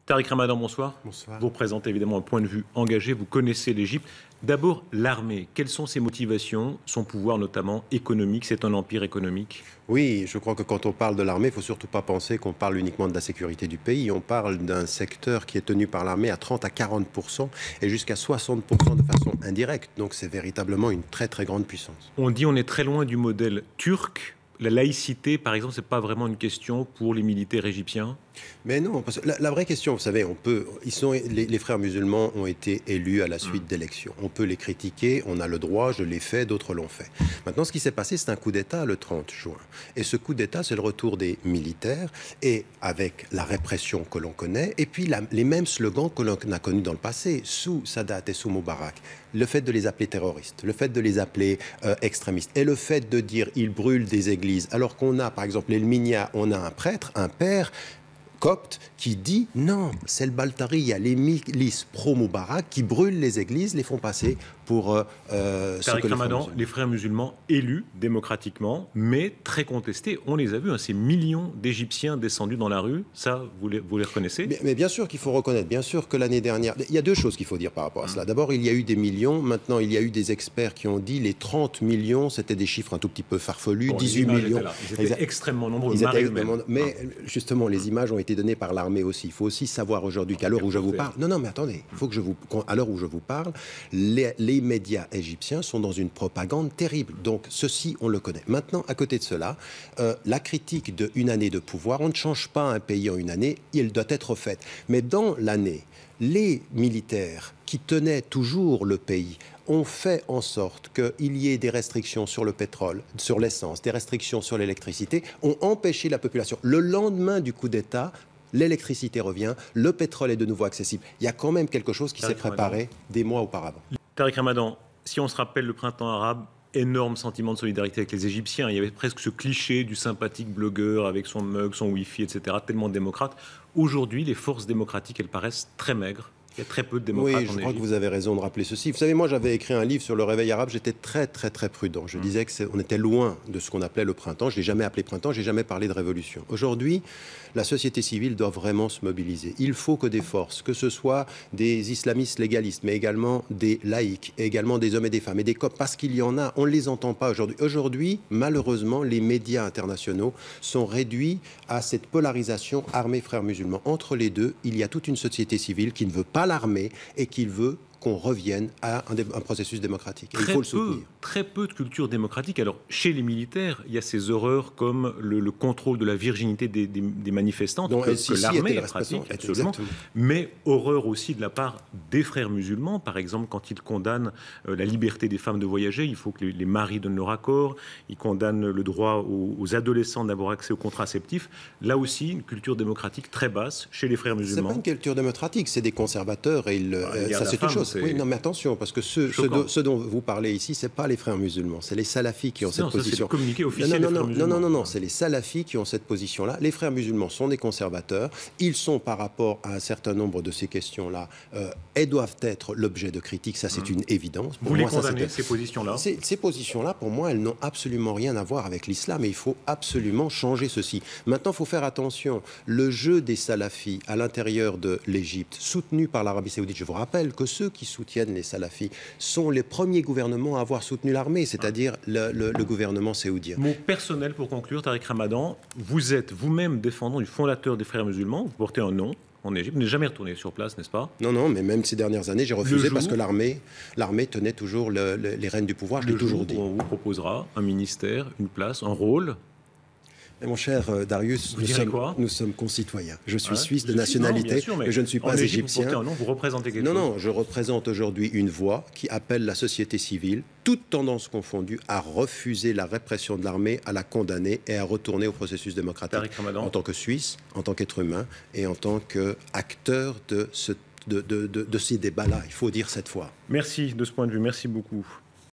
Tariq Ramadan, bonsoir. Bonsoir. Vous représentez évidemment un point de vue engagé, vous connaissez l'Égypte. D'abord, l'armée. Quelles sont ses motivations, son pouvoir notamment économique? C'est un empire économique. Oui, je crois que quand on parle de l'armée, il ne faut surtout pas penser qu'on parle uniquement de la sécurité du pays. On parle d'un secteur qui est tenu par l'armée à 30 à 40% et jusqu'à 60% de façon indirecte. Donc c'est véritablement une très très grande puissance. On dit on est très loin du modèle turc. La laïcité, par exemple, ce n'est pas vraiment une question pour les militaires égyptiens. Mais non, parce que la vraie question, vous savez, les frères musulmans ont été élus à la suite d'élections. On peut les critiquer, on a le droit, je l'ai fait, d'autres l'ont fait. Maintenant, ce qui s'est passé, c'est un coup d'État le 30 juin. Et ce coup d'État, c'est le retour des militaires, et avec la répression que l'on connaît, et puis les mêmes slogans que l'on a connus dans le passé, sous Sadat et sous Moubarak. Le fait de les appeler terroristes, le fait de les appeler extrémistes, et le fait de dire ils brûlent des églises, alors qu'on a, par exemple, l'Elminia, on a un prêtre, un père copte qui dit non, c'est le Baltari, il y a les milices pro-Moubarak qui brûlent les églises, les font passer pour Tariq Ramadan, les frères musulmans élus démocratiquement, mais très contestés. On les a vus, ces millions d'Égyptiens descendus dans la rue, ça, vous les reconnaissez? Mais bien sûr qu'il faut reconnaître, bien sûr que l'année dernière, il y a deux choses qu'il faut dire par rapport à cela. D'abord, il y a eu des millions, maintenant il y a eu des experts qui ont dit les 30 millions, c'était des chiffres un tout petit peu farfelus, bon, 18 millions. Ils étaient extrêmement nombreux. Mais justement, les images ont été données par l'armée aussi. Il faut aussi savoir aujourd'hui qu'à l'heure où je vous parle... Non, mais attendez, il faut que à l'heure où je vous parle, les médias égyptiens sont dans une propagande terrible. Donc, ceci, on le connaît. Maintenant, à côté de cela, la critique d'une année de pouvoir, on ne change pas un pays en une année, il doit être faite. Mais dans l'année, les militaires qui tenaient toujours le pays ont fait en sorte qu'il y ait des restrictions sur le pétrole, sur l'essence, des restrictions sur l'électricité, ont empêché la population. Le lendemain du coup d'État, l'électricité revient, le pétrole est de nouveau accessible. Il y a quand même quelque chose qui s'est préparé des mois auparavant. Tariq Ramadan, si on se rappelle le printemps arabe, énorme sentiment de solidarité avec les Égyptiens. Il y avait presque ce cliché du sympathique blogueur avec son mug, son wifi, etc., tellement démocrate. Aujourd'hui, les forces démocratiques, elles paraissent très maigres. Il y a très peu de démocrates en Égypte. Oui, je crois que vous avez raison de rappeler ceci. Vous savez, moi, j'avais écrit un livre sur le réveil arabe. J'étais très, très, très prudent. Je disais qu'on était loin de ce qu'on appelait le printemps. Je ne l'ai jamais appelé printemps. Je n'ai jamais parlé de révolution. Aujourd'hui, la société civile doit vraiment se mobiliser. Il faut que des forces, que ce soit des islamistes légalistes, mais également des laïcs, et également des hommes et des femmes, et des coptes, parce qu'il y en a, on ne les entend pas aujourd'hui. Aujourd'hui, malheureusement, les médias internationaux sont réduits à cette polarisation armée-frères musulmans. Entre les deux, il y a toute une société civile qui ne veut pas l'armée et qu'il veut qu'on revienne à un processus démocratique. Il faut le soutenir. Très peu de culture démocratique. Alors, chez les militaires, il y a ces horreurs comme le contrôle de la virginité des manifestants, que l'armée pratique, absolument. Mais horreur aussi de la part des frères musulmans. Par exemple, quand ils condamnent la liberté des femmes de voyager, il faut que les maris donnent leur accord. Ils condamnent le droit aux adolescents d'avoir accès aux contraceptifs. Là aussi, une culture démocratique très basse chez les frères musulmans. C'est pas une culture démocratique, c'est des conservateurs et ça c'est une chose. Oui, non, mais attention, parce que ce dont vous parlez ici, c'est pas les frères musulmans, c'est les salafis qui ont cette position. C'est le communiqué officiel des frères musulmans. Non, c'est les salafis qui ont cette position-là. Les frères musulmans sont des conservateurs. Ils sont, par rapport à un certain nombre de ces questions-là, et doivent être l'objet de critiques. Ça, c'est une évidence. Vous les condamnez, ces positions-là? Ces positions-là, pour moi, elles n'ont absolument rien à voir avec l'islam et il faut absolument changer ceci. Maintenant, il faut faire attention. Le jeu des salafis à l'intérieur de l'Égypte, soutenu par l'Arabie saoudite, je vous rappelle que ceux qui soutiennent les salafis sont les premiers gouvernements à avoir soutenu l'armée, c'est-à-dire le gouvernement saoudien. Mot personnel pour conclure, Tariq Ramadan, vous êtes vous-même défendant du fondateur des frères musulmans, vous portez un nom en Égypte, vous n'êtes jamais retourné sur place, n'est-ce pas? Non, mais même ces dernières années, j'ai refusé parce que l'armée tenait toujours les rênes du pouvoir, je l'ai toujours dit. On vous proposera un ministère, une place, un rôle. Mais mon cher Darius, nous sommes concitoyens. Je suis suisse de nationalité, mais je ne suis pas égyptien. Vous représentez quelque chose. Non, je représente aujourd'hui une voix qui appelle la société civile, toutes tendances confondues, à refuser la répression de l'armée, à la condamner et à retourner au processus démocratique. En tant que Suisse, en tant qu'être humain et en tant qu'acteur de ces débats-là, il faut dire cette fois. Merci de ce point de vue, merci beaucoup.